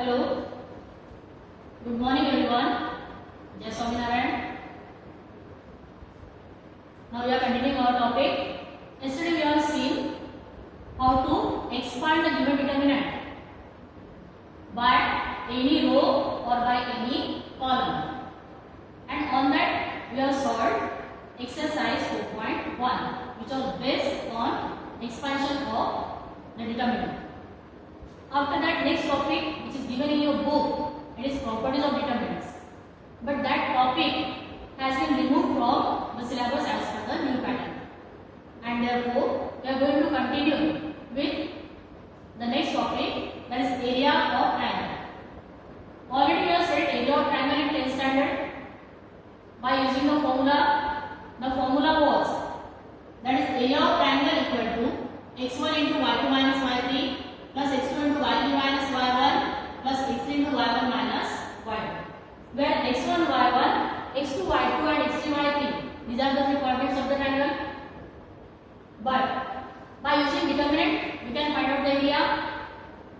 Hello. Good morning everyone. Jai Swaminarayan. Now we are continuing our topic. Yesterday we have seen how to expand the given determinant by any row or by any column. And on that we have solved exercise 4.1 which was based on expansion of the determinant. After that, next topic which is given in your book, it is properties of determinants. But that topic has been removed from the syllabus as per the new pattern. And therefore, we are going to continue with the next topic, that is area of triangle. Already we have said area of triangle in 10th standard by using the formula. The formula was that is area of triangle equal to x1 into y2 minus y3 plus x2 into y3 minus y1 plus x3 into y1 minus y2, where x1 y1, x2 y2 and x3 y3 these are the three coordinates of the triangle. But by using determinant we can find out the area,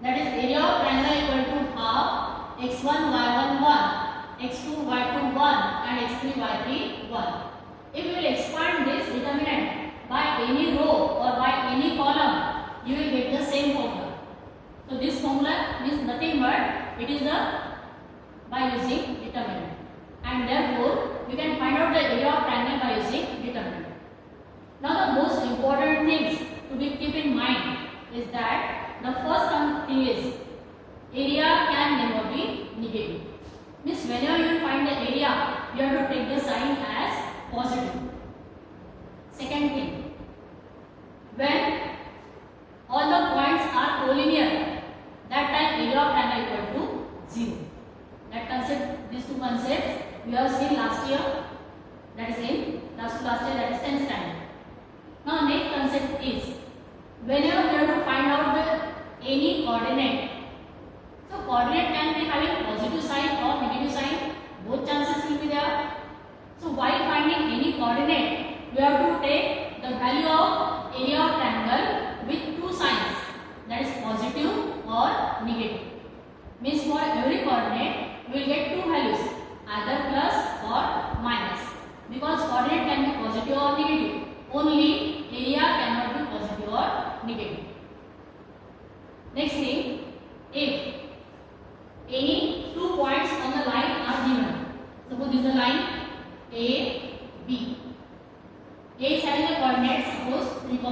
that is area of triangle equal to half x1 y1 1, x2 y2 1 and x3 y3 1. If we will expand this determinant by any row or by any column, you will get the same formula. So this formula is nothing but it is by using determinant, and therefore we can find out the area of triangle by using determinant. Now the most important things to be keep in mind is that the first thing is area can never be negative. Means whenever you find the area, you have to take the sign as positive. Second thing, when all the points are collinear, that time area of triangle equal to 0. That concept, these two concepts we have seen last year, that is in last year, that is 10th standard. Now next concept is whenever we have to find out the any coordinate. So coordinate can be having positive sign or negative sign, both chances will be there. So while finding any coordinate, we have to take the value of area of triangle with two signs, that is positive or negative. Means for every coordinate we will get two values, either plus or minus, because coordinate can be positive or negative. Only area cannot be positive or negative. Next thing, if any two points on the line are given, suppose this is the line A, B. A is having the coordinate suppose 3, 2.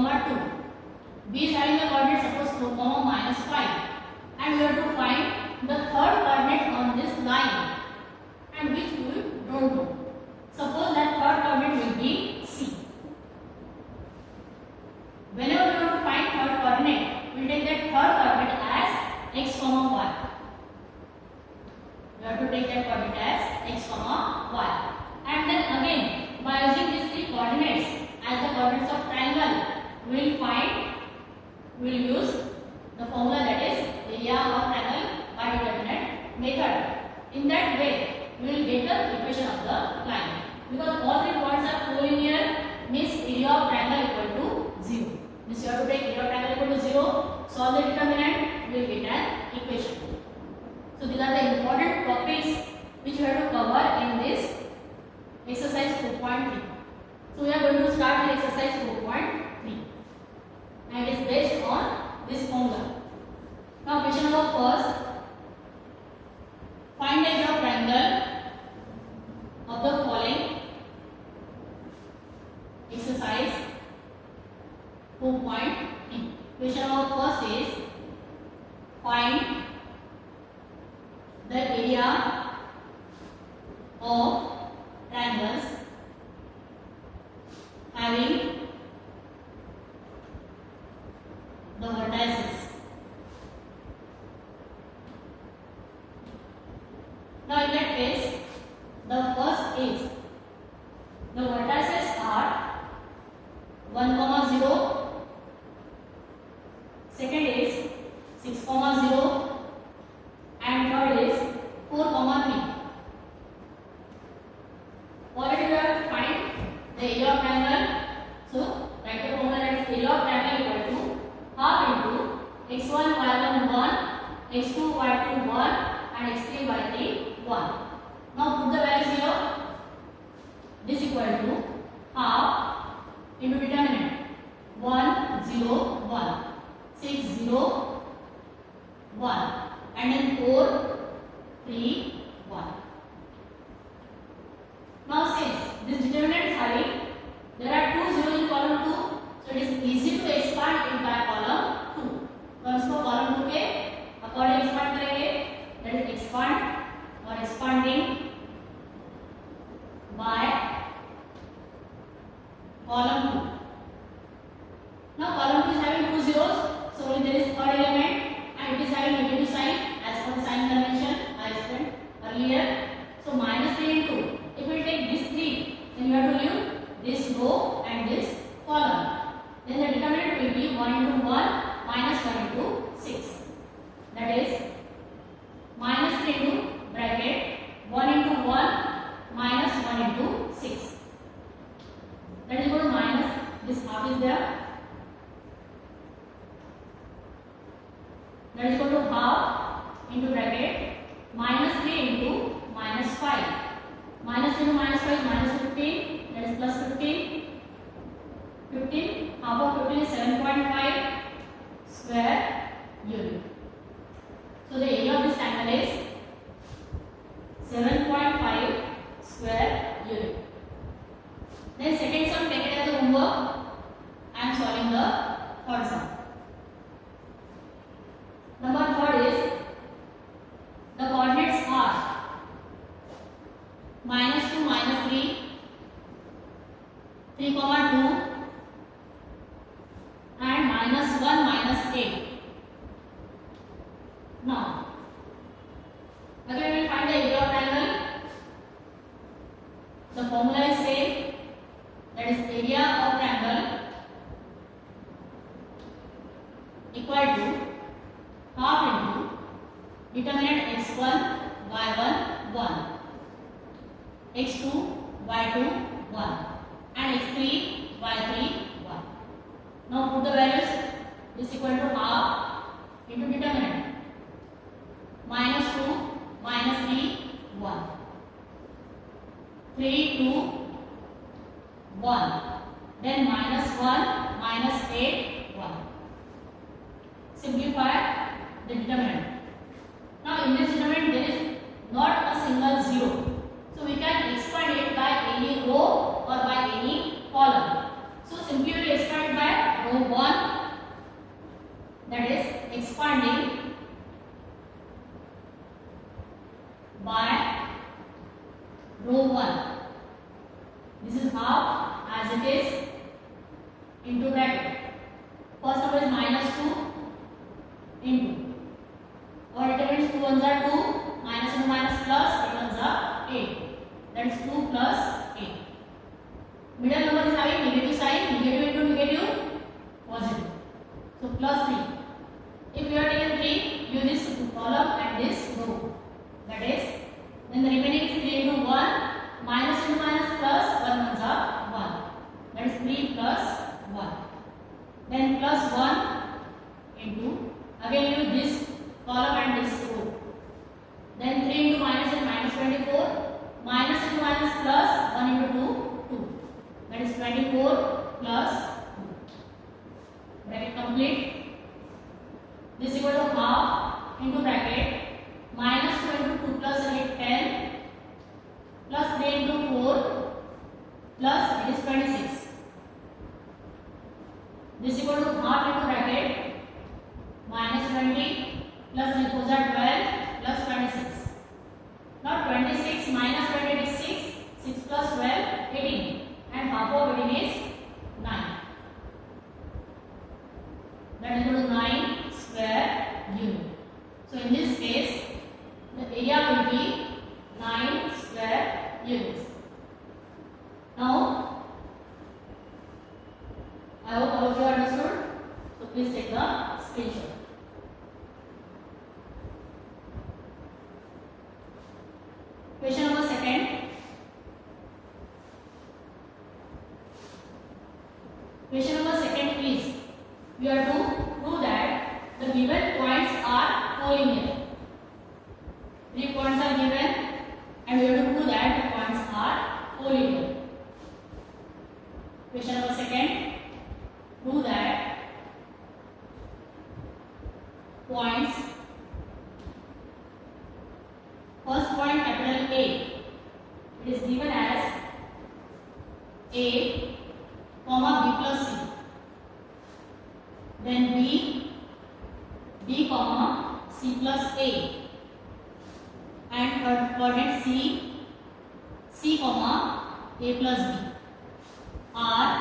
B is having the coordinate suppose 4, minus 5. And we have to find the third coordinate on this line, and which we don't know. Suppose that third coordinate will be C. Whenever we want to find third coordinate, we will take that third coordinate as x, y. We have to take that coordinate as x, y. And then again, by using these three coordinates as the coordinates of triangle, we will use the formula, that is area of triangle by determinant method. In that way, we will get the equation of the line, because all three points are collinear, means area of triangle equal to 0. Means you have to take area of triangle equal to 0, solve the determinant, we will get an equation. So these are the important topics which we have to cover in this exercise 4.3. So we are going to start with exercise 4.3, and it is based on this formula. Now question number first, find the area of triangle of the following exercise 4.3. Question number first is find the area of triangles having the vertices. Now in that case, the first is the vertices are 1, 0, second is 6, 0, and third is 4, 3. Already we have to find the area of triangle. So write the formula, that is area of triangle equal to half into x1 y1 1, x2 y2 1 and x3 y3 1. Now put the values here. This equal to half into determinant 1 0 1 6 0 1 and then 4 3 1. Now since this determinant is having, there are 2 zeros in column 2, so it is easy to expand it by column 2. तो हम इसको column 2 के according expand करेंगे, that is expand or expanding by column 2. Now column 2 is having 2 zeros, so only there is third element and it is having negative sign as per the sign convention I explained earlier. So minus 3 into, if we take this 3, then you have to leave this row and this column. Then the determinant will be 1 into 1 minus 1 into 6. That is minus 3 into bracket 1 into 1 minus 1 into 6. That is equal to minus, this half is there. That is equal to half into bracket minus 3 into minus 5. Minus 3 into minus 5 is minus 15. That is plus 15. 15. Half of 15 is 7.5 square unit. So the area of this triangle is 7.5 square unit. Then second sum, take it as a homework. I am solving the third sum. Number third is the coordinates are minus 2 minus 3, 3 comma 2 and minus 1 minus 8. Now again we will find the area of triangle. The formula is same, that is area of triangle equal to half into determinant x1 y1 1, x2 y2 1 and x3 y3 1. Now put the values. This equal to half into determinant minus 2 minus 3 1, 3 2 1, then minus 1 minus 8 1. Simplify the determinant. Now in this determinant there is not a single zero, so we can expand it by any row or by any column. So simply we will expand it by row 1, that is expanding by row 1. This is half as it is into bracket. First number is minus 2 into, or determinants 2 ones are 2, minus into minus plus, 8 ones are 8. That is 2 plus 8. Middle number is having negative sign, negative into negative, positive. So plus 3. If you are taking 3, use this column and this row. That is, then the remaining is 3 into 1, minus into minus plus, 1 ones are 1. That is 3 plus 1. Then plus 1 into, again use this column and this row. Then 3 into minus and minus 24, minus into minus plus 1 into 2, 2. That is 24 plus 2. Bracket complete. This equal to half into bracket minus 2 into 2 plus 8 10 plus 3 into 4 plus it is 26. This equal to half into bracket minus 20 plus 3 4s are 12 plus 26. Now 26 minus 20 is 6, 6 plus 12 18 and half of 18 is 9. That is equal to 9 square unit. So in this case the area will be 9 square units. Now I hope all of you understood. So please take the screenshot. Question number second. Question number second is, we are to prove that the given points are collinear. 3 points are given and we have to prove that the points are collinear. Question number second, prove that points, first point capital A, it is given as A comma B plus C, then B comma C plus A, and coordinate C comma A plus B are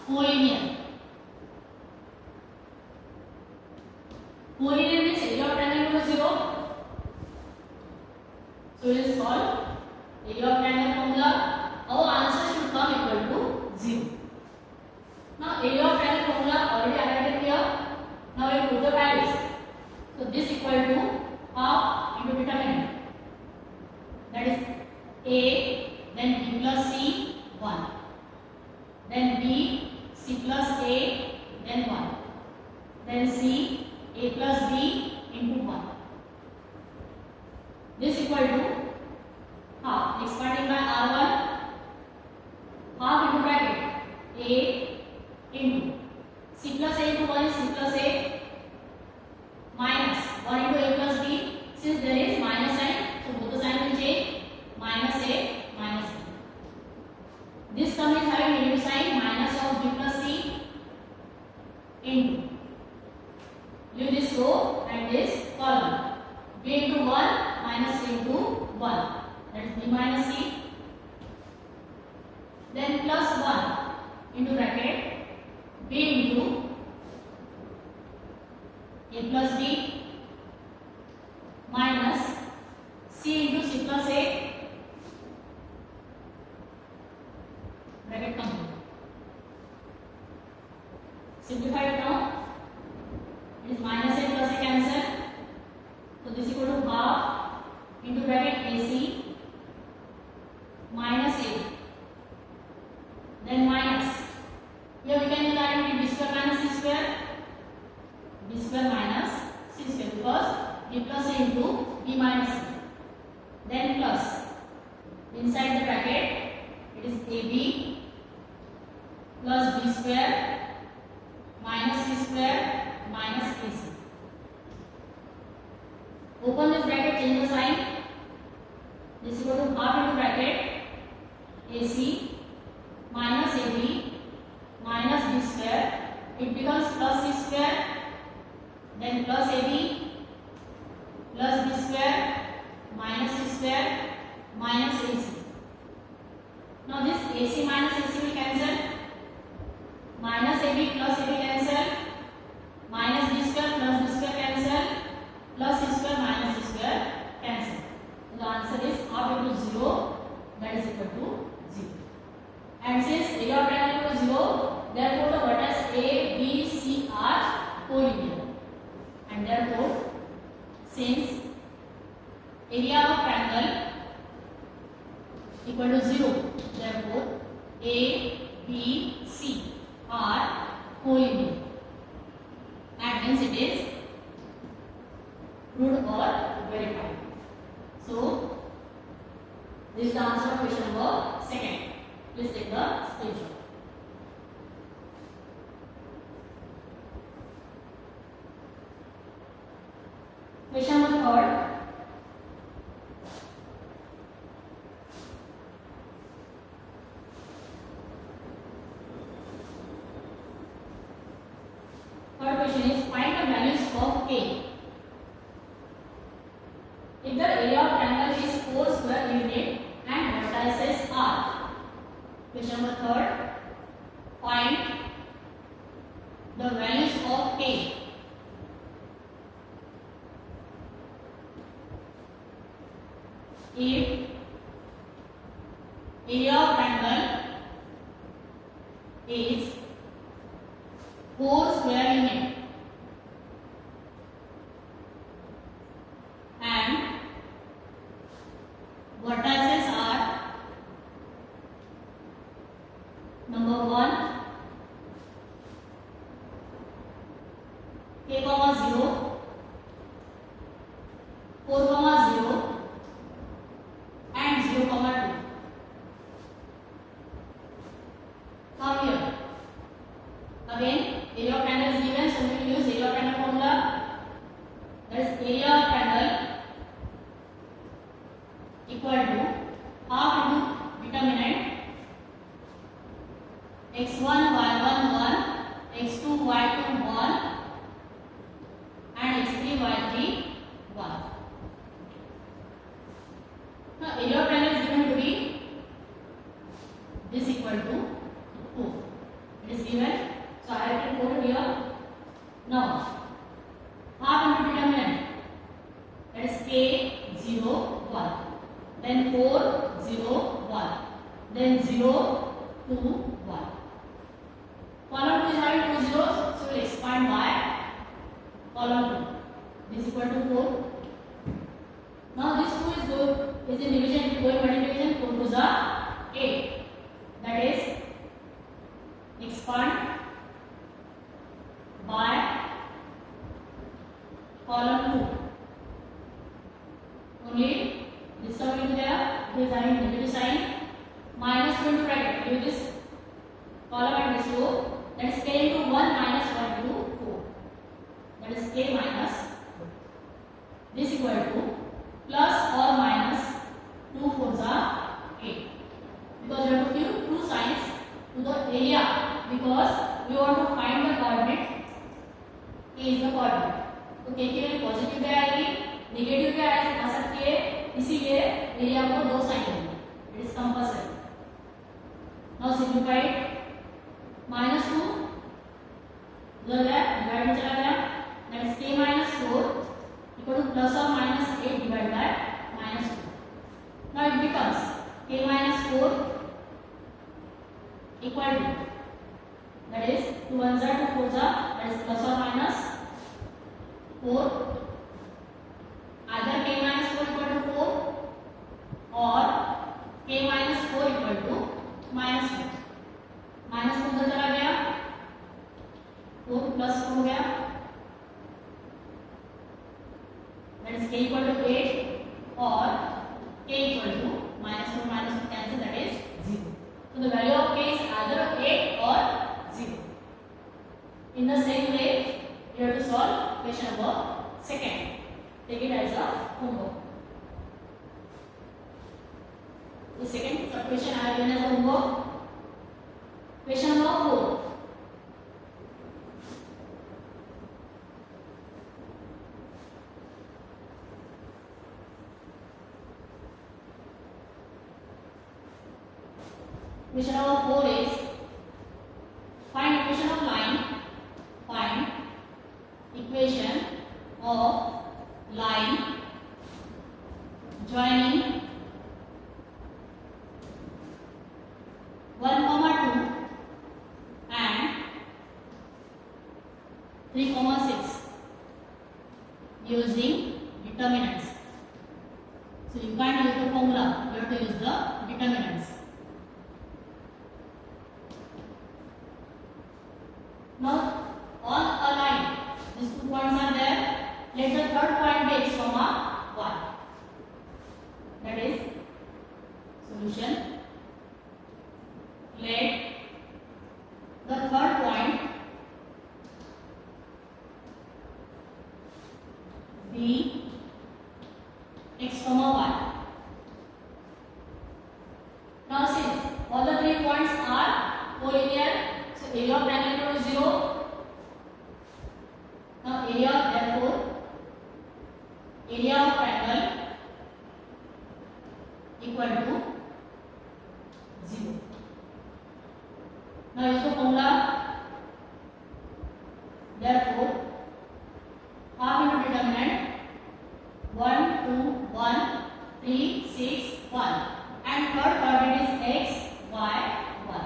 collinear. Collinear means area of triangle equal to 0. So we will solve area of triangle formula. Our answer should come equal to 0. Now area of triangle formula already highlighted here. Now we put the values. So this equal to half into determinant. That is A, then B plus C, 1. Then B, C plus A, then 1. Then C, A plus B into 1. This equal to half. Expanding by R1, half into bracket A into C plus A into 1 is C plus A minus 1 into A plus B. Since there is minus sign, so both the sign will change. Minus A minus B. This term is having negative sign, minus of B plus C into, leave this row and this column, B into 1 minus C into 1, that is B minus C, then plus 1 into bracket B into A plus B minus C into C plus A, bracket complete. Simplify it now. It is minus A plus A cancel. So this equal to half into bracket AC minus A. Then minus. Here we can use identity B square minus C square. B square minus C square because B plus A into B minus C. Then plus. Inside the bracket it is AB plus B square minus C square minus AC. Open this bracket, change the sign. This equal to half into bracket AC minus AB minus B square. It becomes plus C square, then plus AB plus B square minus C square minus AC. Now this AC minus AC will cancel. Minus AB plus AB cancel. Minus B square plus B square cancel. Plus C square minus C square cancel. So the answer is half into 0, that is equal to 0. And since area of triangle equal to 0, therefore the vertices A, B, C are collinear. And therefore, since area of triangle equal to 0, therefore A, B, C are collinear. And hence it is proved or verified. So, this is the answer of question number second. Please take the screenshot. Question number third. Third question is find the values of K. If the area of triangle is 4 square unit and vertices are. Question number third. Find the values of K. If area of triangle is 4 square unit and vertices are number 1 K comma 0, 4 comma 0 and 0 comma 2. Come here. Again, area of triangle is given, so we will use area of triangle formula. That is area of triangle equal to half into determinant x1 y1 1, x2 y2 1 and x3 y3 1. Now area of triangle is given to be this equal to 4. It is given, so I have written 4 here. Now half into determinant, that is k 0 1, then 4 0 1, then 0 2 1. Column 2 is having 2 zeros, so we will expand by column 2. This is equal to 4. Now this 2 is in division, it will go in multiplication. 4 2s are 8. That is expand by column 2. Only this term will be there. It is having negative sign. Minus 2 into bracket. Give this column and this row. That is k into 1 minus 1 into 4. That is k minus 4. This equal to plus or minus 2 4s are 8. Because we have to give two signs to the area, because we want to find the coordinate. K is the coordinate. तो k की value positive भी आएगी, negative भी आ सकती है, इसीलिए area को दो साइन देंगे. It is compulsory. Now simplified. -2 उधर गया, डिवाइड में चला गया. That is k - 4 equal to plus और minus 8 divide by -2. Now it becomes k - 4 equal to, that is 2 1s are 2 4s are, that is plus or minus 4. either k - 4 equal to 4 or k - 4 equal to -1. -2 उधर चला गया, 4 plus 4 हो गया, that is k equal to 8 or k equal to -4 cancel, that is 0. So the value of k is either 8 or 0. In the same way, you have to solve question number 2. Take it as a homework. The second question I have given as a homework. Question number 4. Question number 4 is find equation of line. Find equation of line joining 1, 2 and 3, 6 using determinants. So you can't use the formula, you have to use the determinants. Now on a line, these 2 points are there. Let the third point be x, 1. That is solution. Let the third point be x, 1. Now since all the 3 points are collinear, so area of triangle equal to 0. Now area, therefore area of triangle equal to 0. Now use the formula. Therefore half into determinant 1 2 1 3 6 1 and third coordinate is x y 1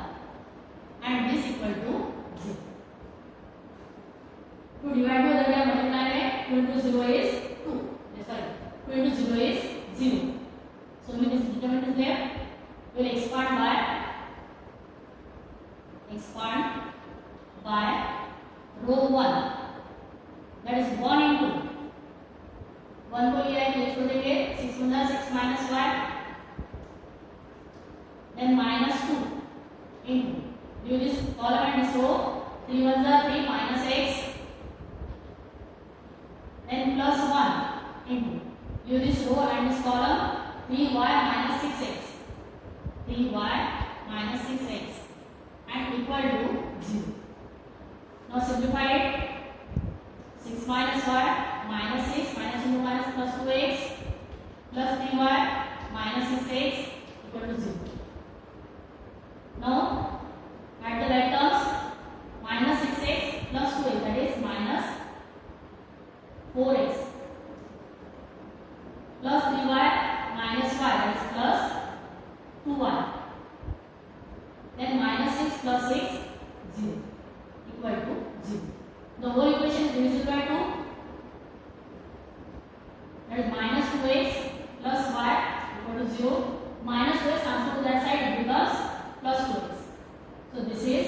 and this equal to 0. To divide by the multiply में 2 into 0 is 2. Sorry, 2 into 0 is 0. So when this determinant is there, we will expand by row 1. That is 1 into 1 को लिया है तो इसको देंगे 6 1 6 minus y, then minus 2 into do this column and this row, 3 1 3 minus x, then plus 1 into do this row and this column, 3y minus 6x, 3y minus 6x and equal to 0. Now simplify it. 6 minus y minus 6 minus 2 minus plus 2x plus 3y minus 6x equal to 0. Now add the right terms. Minus 6x plus 2x, that is minus 4x, plus 3y minus 5, that is plus 2y, then minus 6 plus 6 0 equal to 0. The whole equation is divisible by 2, that is minus 2x plus y equal to 0. Minus 2x transfer to that side, it becomes plus 2x. So this is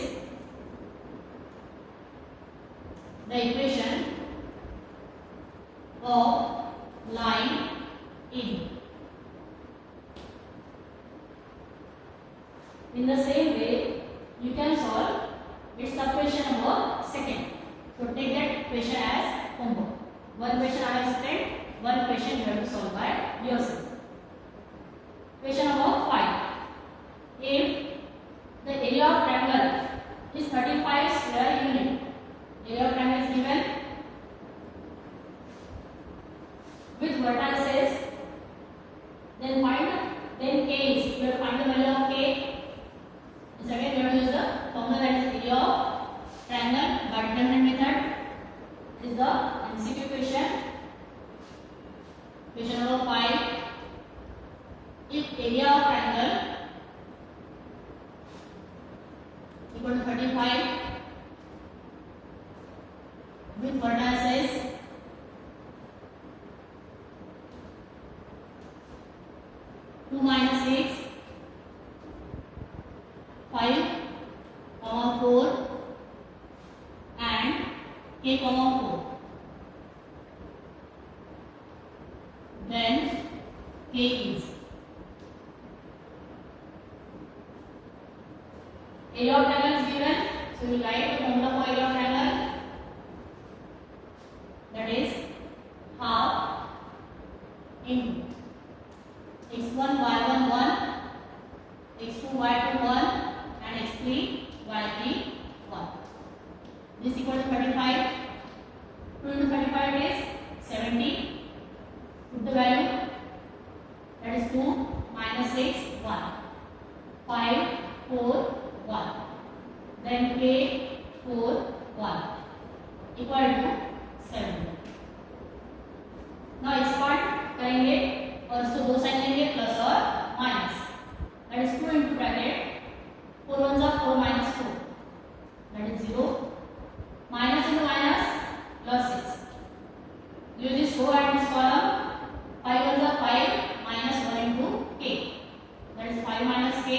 the equation of line AB. In the same way, you can solve its subquestion number second. So take that question as homework. One question I have explained, one question you have to solve by yourself. Question number 5. If the area of triangle is 35 square unit, area of triangle is given with vertices, then k is, you have to find the value of k. Second, we have to use the formula, that is area of triangle by determinant method. This is the MCQ question. Question number 5. If area of triangle equal to 35 with vertices, two minus 6, 5, 4 and k, 4. Then k is area of triangle is given, so we write the formula for area of triangle, that is half into x1 y1 1, x2 y2 1 and x3 y3 1. This equal to 35. 2 into 35 is 70. Put the value, that is 2 minus 6 1, 5 4 1, then k 4 1 equal to 70. Now इस part करेंगे और इसको दो side लेंगे plus और minus, that is 2 into bracket 4 1 4 minus 4, that is 0, minus into minus plus 6. Use this row and this column, 5 1 5 minus 1 into k, that is 5 minus k,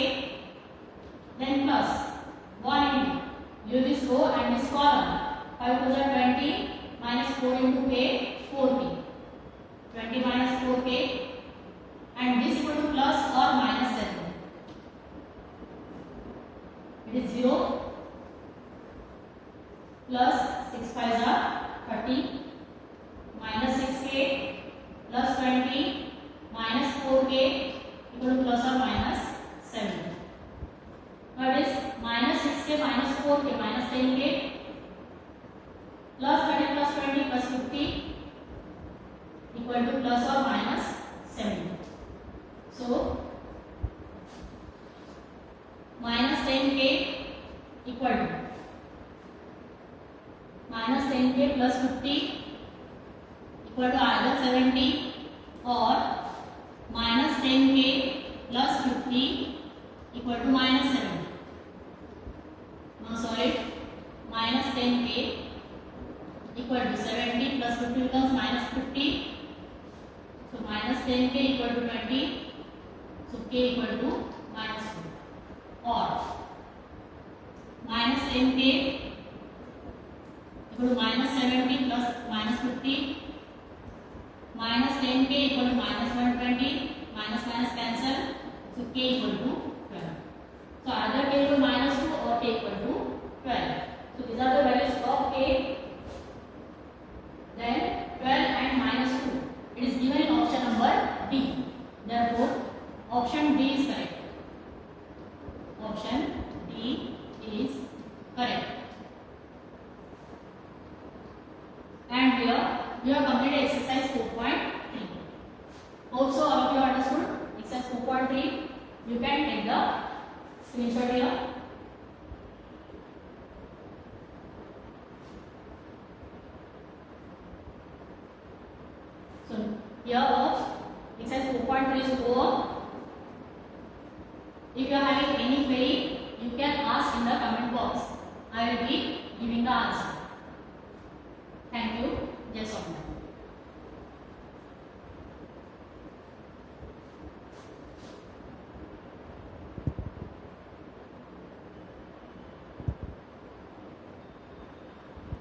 then plus 1 into, use this row and this column, 5 2 20 minus 4 into k, 4k, 20 minus 4k, and this equal to plus or minus 7. It is 0 plus 6 5 30 minus 6k plus 20 minus 4k equal to plus or minus 7. Now it is minus 6k minus 4k minus 10k plus 30 plus 20 plus 50 equal to plus or minus 70. So minus 10k equal to minus 10k plus 50 equal to either 70 or minus 10k plus 50 equal to minus 70. Now solve it. Minus 10k equal to 70 plus 50 becomes minus 50. So minus 10k equal to 20. So k equal to minus 2. Or minus 10k equal to minus 70 plus minus 50 minus 10k equal to minus 120, minus minus cancel, so k equal to 12. So either k equal to minus 2 or k equal to 12. So these are the values of k. Then 12 and minus 2. It is given in option number D. Therefore, option D is correct. Option D is correct. And here we have completed exercise 4.3. Hope so all of you understood exercise 4.3. You can take the screenshot here. So here exercise 4.3 is over. If you are having any query, you can ask in the comment box. I will be giving the answer.